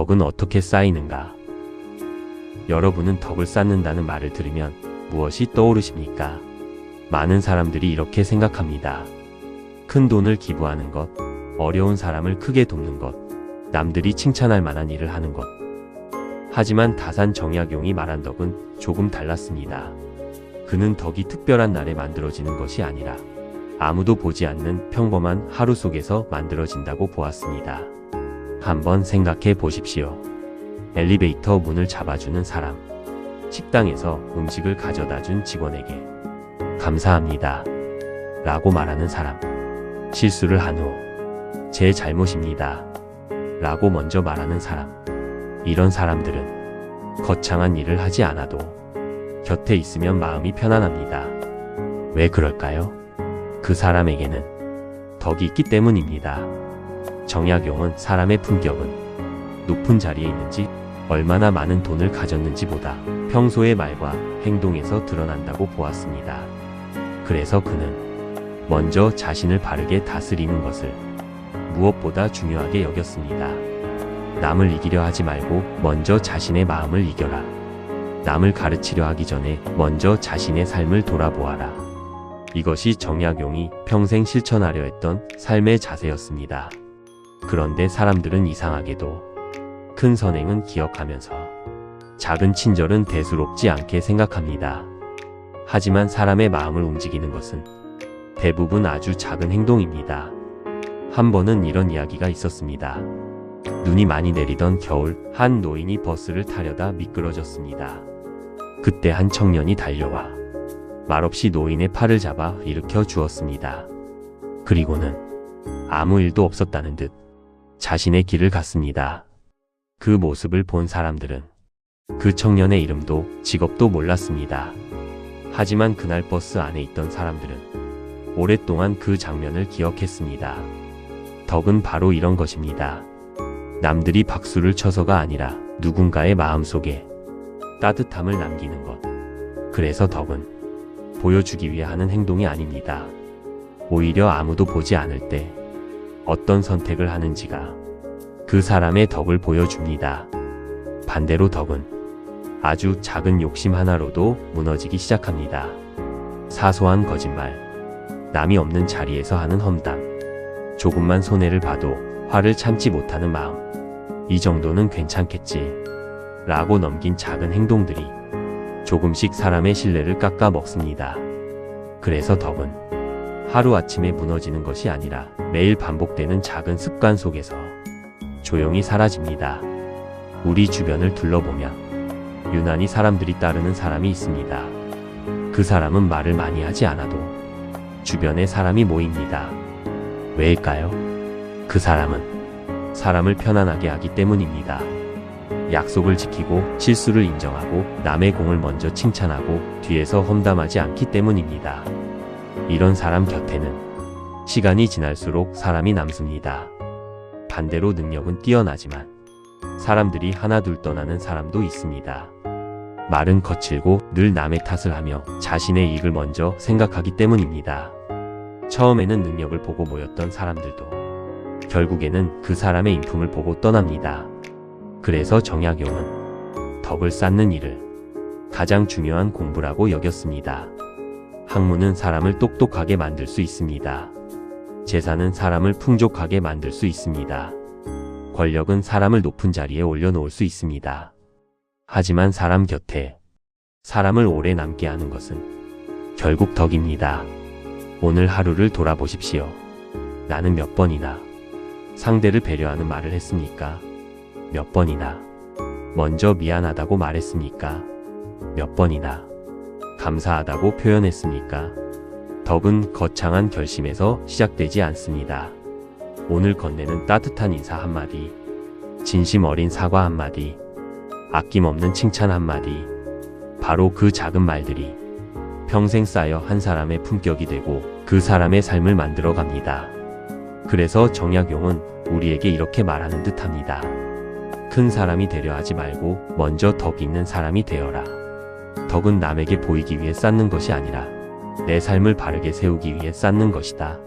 덕은 어떻게 쌓이는가? 여러분은 덕을 쌓는다는 말을 들으면 무엇이 떠오르십니까? 많은 사람들이 이렇게 생각합니다. 큰 돈을 기부하는 것, 어려운 사람을 크게 돕는 것, 남들이 칭찬할 만한 일을 하는 것. 하지만 다산 정약용이 말한 덕은 조금 달랐습니다. 그는 덕이 특별한 날에 만들어지는 것이 아니라 아무도 보지 않는 평범한 하루 속에서 만들어진다고 보았습니다. 한번 생각해 보십시오. 엘리베이터 문을 잡아주는 사람, 식당에서 음식을 가져다 준 직원에게 감사합니다 라고 말하는 사람, 실수를 한 후 제 잘못입니다 라고 먼저 말하는 사람. 이런 사람들은 거창한 일을 하지 않아도 곁에 있으면 마음이 편안합니다. 왜 그럴까요? 그 사람에게는 덕이 있기 때문입니다. 정약용은 사람의 품격은 높은 자리에 있는지, 얼마나 많은 돈을 가졌는지보다 평소의 말과 행동에서 드러난다고 보았습니다. 그래서 그는 먼저 자신을 바르게 다스리는 것을 무엇보다 중요하게 여겼습니다. 남을 이기려 하지 말고 먼저 자신의 마음을 이겨라. 남을 가르치려 하기 전에 먼저 자신의 삶을 돌아보아라. 이것이 정약용이 평생 실천하려 했던 삶의 자세였습니다. 그런데 사람들은 이상하게도 큰 선행은 기억하면서 작은 친절은 대수롭지 않게 생각합니다. 하지만 사람의 마음을 움직이는 것은 대부분 아주 작은 행동입니다. 한 번은 이런 이야기가 있었습니다. 눈이 많이 내리던 겨울, 한 노인이 버스를 타려다 미끄러졌습니다. 그때 한 청년이 달려와 말없이 노인의 팔을 잡아 일으켜 주었습니다. 그리고는 아무 일도 없었다는 듯 자신의 길을 갔습니다. 그 모습을 본 사람들은 그 청년의 이름도 직업도 몰랐습니다. 하지만 그날 버스 안에 있던 사람들은 오랫동안 그 장면을 기억했습니다. 덕은 바로 이런 것입니다. 남들이 박수를 쳐서가 아니라 누군가의 마음속에 따뜻함을 남기는 것. 그래서 덕은 보여주기 위해 하는 행동이 아닙니다. 오히려 아무도 보지 않을 때 어떤 선택을 하는지가 그 사람의 덕을 보여줍니다. 반대로 덕은 아주 작은 욕심 하나로도 무너지기 시작합니다. 사소한 거짓말, 남이 없는 자리에서 하는 험담, 조금만 손해를 봐도 화를 참지 못하는 마음, 이 정도는 괜찮겠지 라고 넘긴 작은 행동들이 조금씩 사람의 신뢰를 깎아 먹습니다. 그래서 덕은 하루아침에 무너지는 것이 아니라 매일 반복되는 작은 습관 속에서 조용히 사라집니다. 우리 주변을 둘러보면 유난히 사람들이 따르는 사람이 있습니다. 그 사람은 말을 많이 하지 않아도 주변에 사람이 모입니다. 왜일까요? 그 사람은 사람을 편안하게 하기 때문입니다. 약속을 지키고 실수를 인정하고 남의 공을 먼저 칭찬하고 뒤에서 험담하지 않기 때문입니다. 이런 사람 곁에는 시간이 지날수록 사람이 남습니다. 반대로 능력은 뛰어나지만 사람들이 하나둘 떠나는 사람도 있습니다. 말은 거칠고 늘 남의 탓을 하며 자신의 이익을 먼저 생각하기 때문입니다. 처음에는 능력을 보고 모였던 사람들도 결국에는 그 사람의 인품을 보고 떠납니다. 그래서 정약용은 덕을 쌓는 일을 가장 중요한 공부라고 여겼습니다. 학문은 사람을 똑똑하게 만들 수 있습니다. 재산은 사람을 풍족하게 만들 수 있습니다. 권력은 사람을 높은 자리에 올려놓을 수 있습니다. 하지만 사람 곁에 사람을 오래 남게 하는 것은 결국 덕입니다. 오늘 하루를 돌아보십시오. 나는 몇 번이나 상대를 배려하는 말을 했습니까? 몇 번이나 먼저 미안하다고 말했습니까? 몇 번이나 감사하다고 표현했습니까? 덕은 거창한 결심에서 시작되지 않습니다. 오늘 건네는 따뜻한 인사 한마디, 진심 어린 사과 한마디, 아낌없는 칭찬 한마디, 바로 그 작은 말들이 평생 쌓여 한 사람의 품격이 되고 그 사람의 삶을 만들어 갑니다. 그래서 정약용은 우리에게 이렇게 말하는 듯 합니다. 큰 사람이 되려 하지 말고 먼저 덕 있는 사람이 되어라. 덕은 남에게 보이기 위해 쌓는 것이 아니라 내 삶을 바르게 세우기 위해 쌓는 것이다.